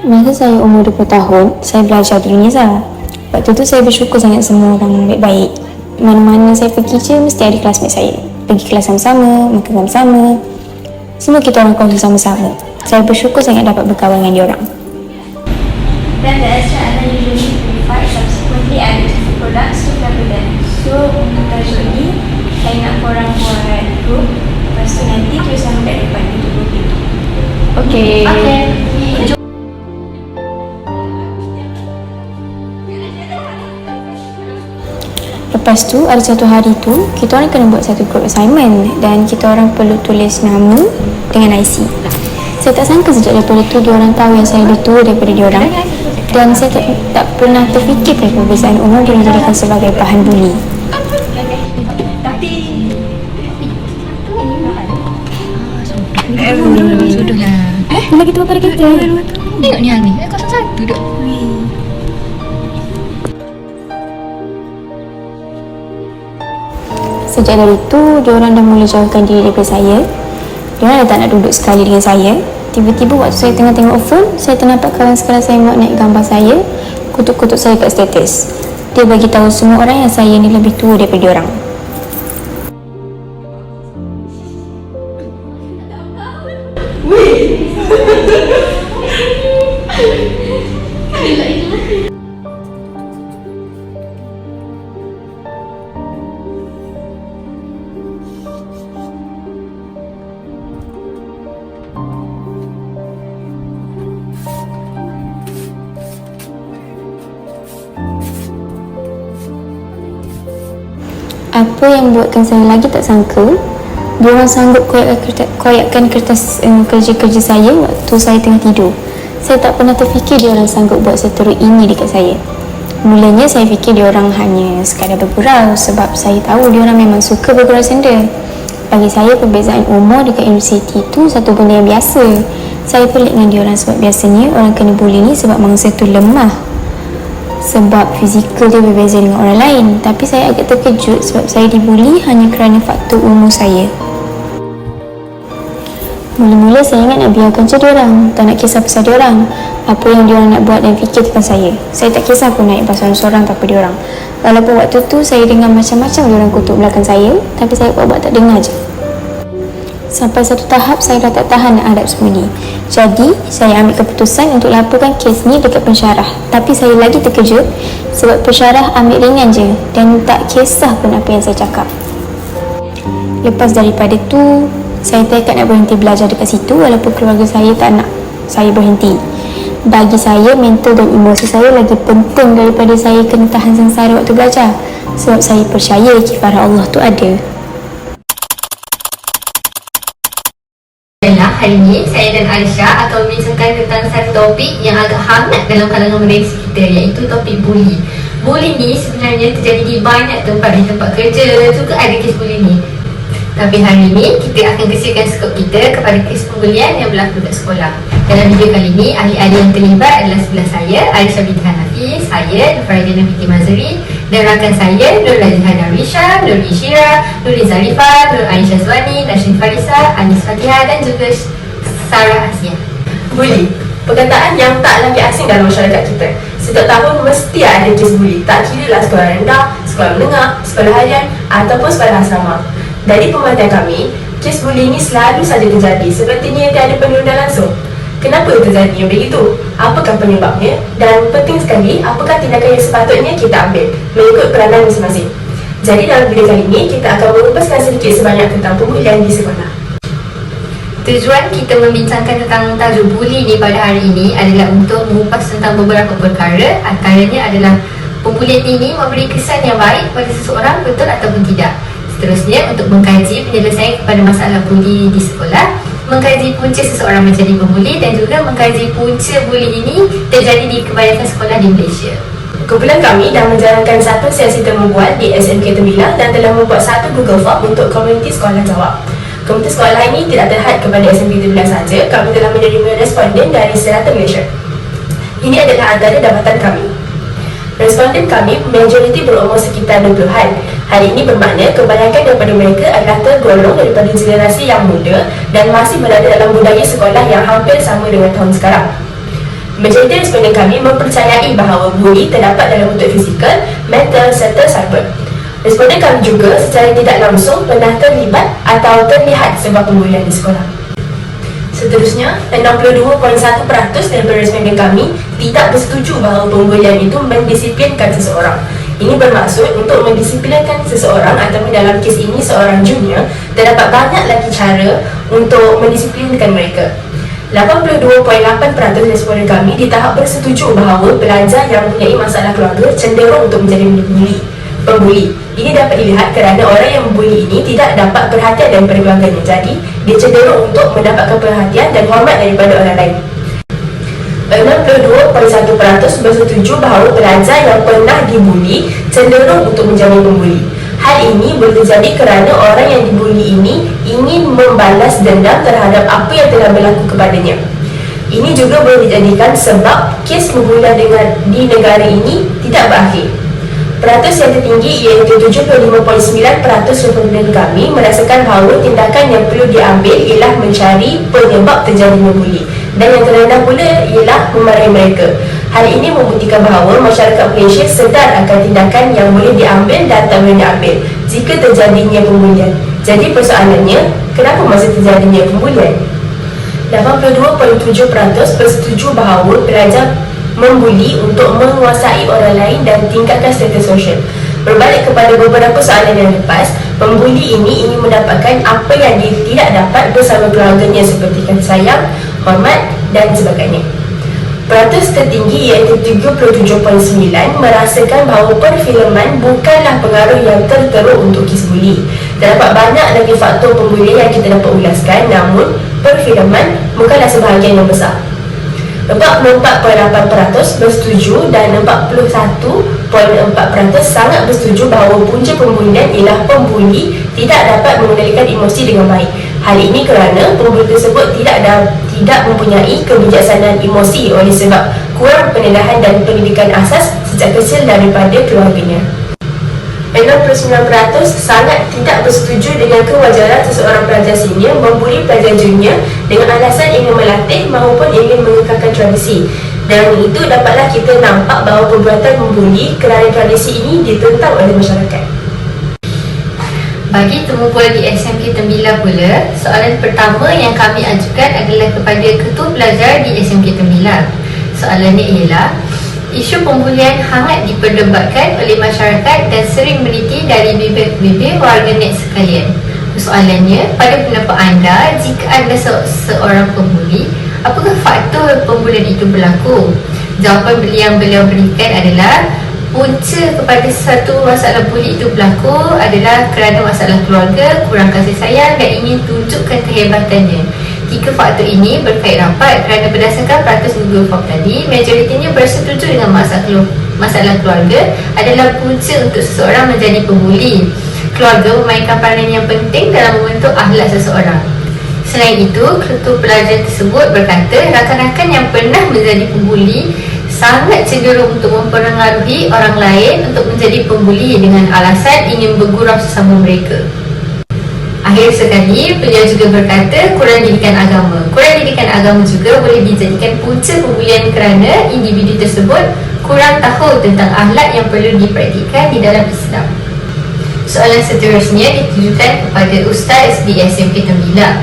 Masa saya umur 20 tahun, saya belajar di UNIZA. Waktu tu saya bersyukur sangat semua orang baik-baik. Mana-mana saya pergi je, mesti ada classmate saya. Pergi kelas sama-sama, makan sama-sama. Semua kita orang kongsi sama-sama. Saya bersyukur sangat dapat berkawan dengan diorang. Then the extra are usually purified subsequently added to the products to cover them. So untuk tajuk ni, saya nak korang buat group. Lepas tu nanti terus sama kat depan untuk group itu. Okay. Lepas tu, ada satu hari tu, kita orang kena buat satu group assignment dan kita orang perlu tulis nama dengan IC. Saya tak sangka sejak daripada tu, diorang tahu yang saya lebih tua daripada diorang. Dan saya tak pernah terfikir pada perbezaan umur dia dijadikan sebagai bahan buli. Sudahlah. Lagi tu apa pada kita? Tengok ni Ani, 01 duk. Sejak dari tu, diorang dah mula jauhkan diri daripada saya. Diorang dah tak nak duduk sekali dengan saya. Tiba-tiba waktu saya tengah tengok phone, saya ternampak kawan sekolah saya buat naik gambar saya, kutuk-kutuk saya kat status. Dia bagi tahu semua orang yang saya ni lebih tua daripada diorang. Apa yang buatkan saya lagi tak sangka, diorang sanggup koyakkan kertas kerja-kerja saya waktu saya tengah tidur. Saya tak pernah terfikir diorang sanggup buat seteruk ini dekat saya. Mulanya saya fikir diorang hanya sekadar bergurau sebab saya tahu diorang memang suka bergurau senda. Bagi saya, perbezaan umur dekat universiti itu satu benda yang biasa. Saya pelik dengan diorang sebab biasanya orang kena bully ni sebab mangsa tu lemah, sebab fizikal dia berbeza dengan orang lain. Tapi saya agak terkejut sebab saya dibuli hanya kerana faktor umur saya. Mula-mula saya ingat nak biarkan je diorang, tak nak kisah pasal diorang, apa yang diorang nak buat dan fikir tentang saya. Saya tak kisah pun naik bas sorang-sorang tanpa diorang. Walaupun waktu tu saya dengar macam-macam diorang kutuk belakang saya, tapi saya buat tak dengar je. Sampai satu tahap saya dah tak tahan nak hadap semua ni. Jadi, saya ambil keputusan untuk laporkan kes ni dekat pensyarah. Tapi saya lagi terkejut sebab pensyarah ambil ringan je dan tak kisah pun apa yang saya cakap. Lepas daripada tu, saya tekad nak berhenti belajar dekat situ walaupun keluarga saya tak nak saya berhenti. Bagi saya, mental dan emosi saya lagi penting daripada saya kena tahan sengsara waktu belajar. Sebab saya percaya kifarah Allah tu ada. Hari ini saya dan Aisyah akan membincangkan tentang satu topik yang agak hangat dalam kalangan manusia kita, iaitu topik bully. Bully ni sebenarnya terjadi di banyak tempat, di tempat kerja juga ada kes bully ni. Tapi hari ini kita akan kesikan skop kita kepada kes pembulian yang berlaku di sekolah. Dalam video kali ini, ahli-ahli yang terlibat adalah sebelah saya, Aisyah binti Hanafi, saya, Nufaidah Nafiti Mazari, dan rakan saya, Nur Laziha Darwisha, Nur Ishira, Nur Zarifah, Nur Aisyah Zwani, Nashin Farisa, Anis Fatihah dan juga Sarah Asia. Bully, perkataan yang tak lagi asing dalam masyarakat kita. Setiap tahun mesti ada kes bully, tak kira lah sekolah rendah, sekolah menengah, sekolah harian ataupun sekolah asrama. Dari pemerhatian kami, kes bully ini selalu saja terjadi sepertinya tiada penurunan langsung. Kenapa terjadi yang begitu? Apakah penyebabnya? Dan penting sekali, apakah tindakan yang sepatutnya kita ambil mengikut peranan masing-masing? Jadi dalam video kali ini, kita akan mengupas sedikit sebanyak tentang pembulian di sekolah. Tujuan kita membincangkan tentang tajuk bully ni pada hari ini adalah untuk mengupas tentang beberapa perkara. Antaranya adalah pembulian ini memberi kesan yang baik pada seseorang, betul ataupun tidak. Seterusnya, untuk mengkaji penyelesaian kepada masalah bully di sekolah, mengkaji punca seseorang menjadi pembuli dan juga mengkaji punca bully ini terjadi di kebanyakan sekolah di Malaysia. Kumpulan kami dah menjalankan satu sesi temu bual di SMK Tembilang dan telah membuat satu Google Form untuk komuniti sekolah jawab. Komuniti sekolah ini tidak terhad kepada SMK Tembilang sahaja, kami telah menerima responden dari serata Malaysia. Ini adalah antara dapatan kami. Responden kami majoriti berumur sekitar 20-an. Hari ini bermakna kebanyakan daripada mereka adalah tergolong daripada generasi yang muda dan masih berada dalam budaya sekolah yang hampir sama dengan tahun sekarang. Majoriti responden kami mempercayai bahawa buli terdapat dalam bentuk fizikal, mental serta cyber. Responden kami juga secara tidak langsung pernah terlibat atau terlihat sebab pembulian di sekolah. Seterusnya, 62.1% daripada responden kami tidak bersetuju bahawa pembulian itu mendisiplinkan seseorang. Ini bermaksud untuk mendisiplinkan seseorang ataupun dalam kes ini seorang junior, terdapat banyak lagi cara untuk mendisiplinkan mereka. 82.8% responden kami di tahap bersetuju bahawa pelajar yang mempunyai masalah keluarga cenderung untuk menjadi pembuli. Ini dapat dilihat kerana orang yang membuli ini tidak dapat perhatian daripada keluarganya. Jadi, dia cenderung untuk mendapatkan perhatian dan hormat daripada orang lain. 62.1% bersetuju bahawa pelajar yang pernah dibuli cenderung untuk menjadi pembuli. Hal ini boleh terjadi kerana orang yang dibuli ini ingin membalas dendam terhadap apa yang telah berlaku kepadanya. Ini juga boleh dijadikan sebab kes pembulian di negara ini tidak berakhir. Peratus yang tertinggi iaitu 75.9% responden kami merasakan bahawa tindakan yang perlu diambil ialah mencari penyebab terjadinya buli, dan yang terendah pula ialah memarahi mereka. Hal ini membuktikan bahawa masyarakat Malaysia sedar akan tindakan yang boleh diambil dan tak boleh diambil jika terjadinya pembulian. Jadi persoalannya, kenapa masih terjadinya pembulian? 82.7% bersetuju bahawa pelajar membuli untuk menguasai orang lain dan tingkatkan status sosial. Berbalik kepada beberapa soalan yang lepas, pembuli ini ingin mendapatkan apa yang dia tidak dapat bersama keluarganya seperti kasih sayang, hormat dan sebagainya. Peratus tertinggi iaitu 37.9 merasakan bahawa perfilman bukanlah pengaruh yang terteruk untuk kes buli. Terdapat banyak lagi faktor pembulian yang kita dapat ulaskan, namun perfilman bukanlah sebahagian yang besar. 44.8% bersetuju dan 41.4% sangat bersetuju bahawa punca pembulian ialah pembuli tidak dapat mengendalikan emosi dengan baik. Hal ini kerana pembuli tersebut tidak mempunyai kebijaksanaan emosi oleh sebab kurang pendedahan dan pendidikan asas sejak kecil daripada keluarganya. 69% sangat tidak bersetuju dengan kewajaran seseorang pelajar senior membuli pelajar junior dengan alasan ingin melatih maupun ingin mengekalkan tradisi. Dan itu dapatlah kita nampak bahawa perbuatan membuli kerana tradisi ini ditentang oleh masyarakat. Bagi temu bola di SMK Tembilar pula, soalan pertama yang kami ajukan adalah kepada ketua pelajar di SMK Tembilar. Soalannya ialah, isu pembulian hangat diperdebatkan oleh masyarakat dan sering meniti dari bibir-bibir warganet sekalian. Soalannya, pada pendapat anda, jika anda seorang pembuli, apakah faktor pembulian itu berlaku? Jawapan yang beliau berikan adalah, punca kepada satu masalah buli itu berlaku adalah kerana masalah keluarga, kurang kasih sayang dan ingin tunjukkan kehebatannya. Tiga faktor ini berkait rapat kerana berdasarkan peratus Google Form tadi, majoritinya bersetuju dengan masalah keluarga adalah punca untuk seseorang menjadi pembuli. Keluarga memainkan peranan yang penting dalam membentuk akhlak seseorang. Selain itu, ketua pelajar tersebut berkata rakan-rakan yang pernah menjadi pembuli sangat cenderung untuk mempengaruhi orang lain untuk menjadi pembuli dengan alasan ingin bergurau sesama mereka. Akhir sekali, beliau juga berkata kurang didikan agama. Kurang didikan agama juga boleh dijadikan punca pembulian kerana individu tersebut kurang tahu tentang akhlak yang perlu dipraktikkan di dalam Islam. Soalan seterusnya ditujukan kepada Ustaz di SMK Tembilar.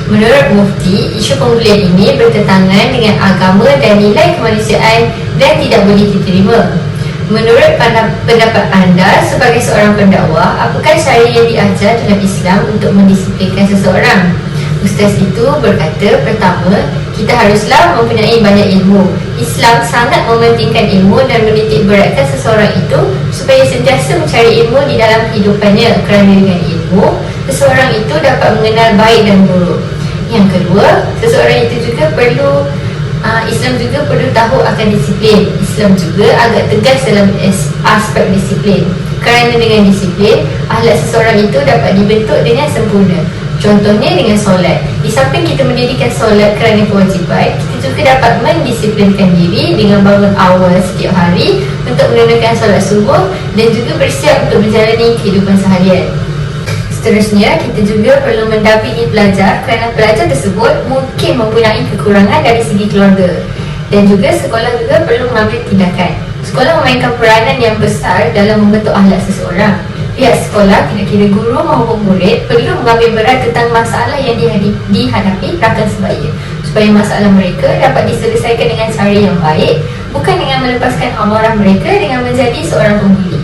Menurut Mufti, isu pembulian ini bertentangan dengan agama dan nilai kemanusiaan dan tidak boleh diterima. Menurut pendapat anda sebagai seorang pendakwah, apakah syariat yang diajar dalam Islam untuk mendisiplinkan seseorang? Ustaz itu berkata, pertama, kita haruslah mempunyai banyak ilmu. Islam sangat mementingkan ilmu dan menitik beratkan seseorang itu supaya sentiasa mencari ilmu di dalam kehidupannya, kerana dengan ilmu, seseorang itu dapat mengenal baik dan buruk. Yang kedua, seseorang itu juga perlu Islam juga perlu tahu akan disiplin. Islam juga agak tegas dalam aspek disiplin. Kerana dengan disiplin, akhlak seseorang itu dapat dibentuk dengan sempurna. Contohnya dengan solat. Di samping kita mendirikan solat kerana kewajipan, kita juga dapat mendisiplinkan diri dengan bangun awal setiap hari untuk menunaikan solat subuh dan juga bersiap untuk menjalani kehidupan seharian. Seterusnya, kita juga perlu mendampingi pelajar kerana pelajar tersebut mungkin mempunyai kekurangan dari segi keluarga. Dan juga sekolah juga perlu mengambil tindakan. Sekolah memainkan peranan yang besar dalam membentuk akhlak seseorang. Pihak sekolah, tidak kira guru maupun murid, perlu mengambil berat tentang masalah yang dihadapi rakan sebaya, supaya masalah mereka dapat diselesaikan dengan cara yang baik, bukan dengan melepaskan amarah mereka dengan menjadi seorang pembuli.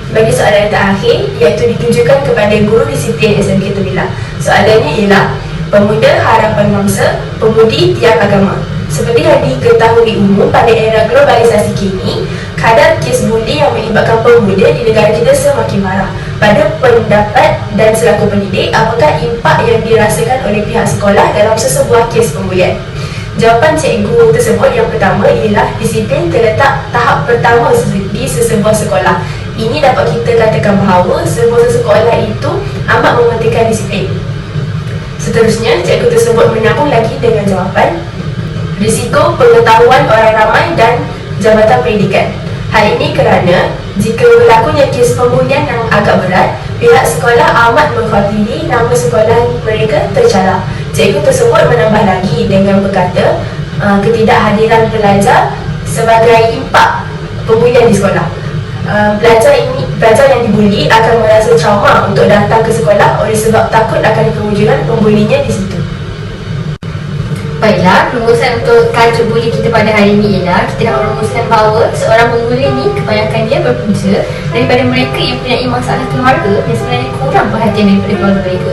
Bagi soalan yang terakhir, iaitu ditujukan kepada guru disiplin SMK Tembilang. Soalannya ialah, pemuda harapan bangsa, pemudi tiap agama. Seperti yang diketahui umum, pada era globalisasi kini, kadar kes buli yang melibatkan pemuda di negara kita semakin marah. Pada pendapat dan selaku pendidik, apakah impak yang dirasakan oleh pihak sekolah dalam sesebuah kes pembulian? Jawapan cikgu tersebut yang pertama ialah disiplin terletak tahap pertama di sesebuah sekolah. Ini dapat kita katakan bahawa sebuah sekolah itu amat mementingkan disiplin. Seterusnya, cikgu tersebut menyambung lagi dengan jawapan risiko pengetahuan orang ramai dan jabatan pendidikan. Hal ini kerana jika berlakunya kes pembulian yang agak berat, pihak sekolah amat mengkhawatiri nama sekolah mereka tercalar. Cikgu tersebut menambah lagi dengan berkata, ketidakhadiran pelajar sebagai impak pembulian di sekolah. Pelajar yang dibuli akan merasa trauma untuk datang ke sekolah oleh sebab takut akan kemunculan pembulinya di situ. Baiklah, rumusan untuk tajuk buli kita pada hari ini ialah kita nak merumuskan bahawa seorang pembuli ni kebanyakan dia berpunca daripada mereka yang mempunyai masalah keluarga yang sebenarnya kurang perhatian daripada keluarga mereka.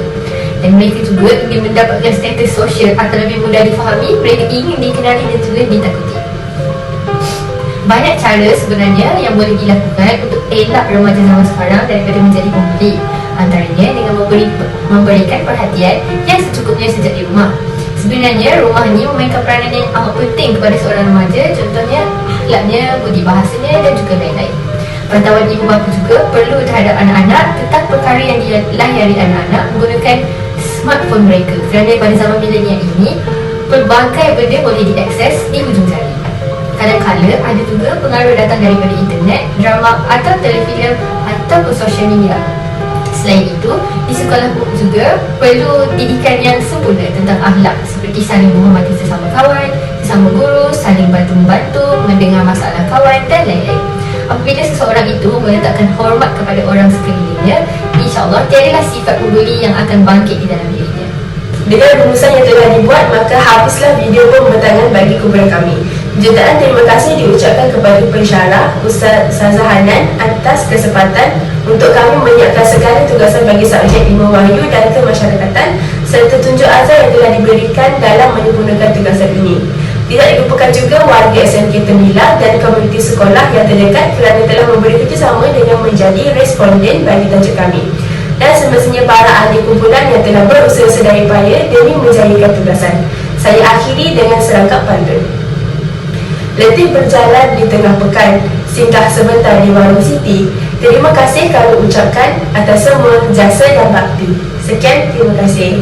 Dan mereka juga ingin mendapatkan status sosial atau lebih mudah difahami, mereka ingin dikenali dan juga ditakuti. Banyak cara sebenarnya yang boleh dilakukan untuk elak remaja zaman sekarang daripada menjadi pembuli. Antaranya dengan memberikan perhatian yang secukupnya sejak di rumah. Sebenarnya rumah ni memainkan peranan yang amat penting kepada seorang remaja, contohnya akhlaknya, budi bahasanya dan juga lain-lain. Pantauan ibu bapa juga perlu terhadap anak-anak tentang perkara yang dilayari anak-anak menggunakan smartphone mereka, kerana pada zaman milenial ini pelbagai benda boleh diakses di hujung jari. Kadang-kadang ada juga pengaruh datang daripada internet, drama atau telefilm atau sosial media. Selain itu, di sekolah juga perlu didikan yang sempurna tentang akhlak, seperti saling menghormati sesama kawan, sesama guru, saling bantu-membantu, mendengar masalah kawan dan lain-lain. Apabila seseorang itu meletakkan hormat kepada orang sekelilingnya, insyaAllah tiadalah sifat pembuli yang akan bangkit di dalam dirinya. Dengan rumusan yang telah dibuat, maka hapuslah video pembentangan bagi kumpulan kami. Jutaan terima kasih diucapkan kepada pensyarah Ustazah Hanan atas kesempatan untuk kami menyiapkan segala tugasan bagi subjek Ilmu Wahyu dan Kemasyarakatan serta tunjuk azar yang telah diberikan dalam menyempurnakan tugasan ini. Tidak dilupakan juga warga SMK Tembilang dan komuniti sekolah yang terdekat kerana telah memberi kerjasama dengan menjadi responden bagi tajuk kami. Dan semestinya para ahli kumpulan yang telah berusaha sedaya upaya demi menjayakan tugasan. Saya akhiri dengan serangkap pantun. Letih berjalan di tengah pekan, singgah sebentar di warung Siti. Terima kasih kami ucapkan atas semua jasa dan bakti. Sekian, terima kasih.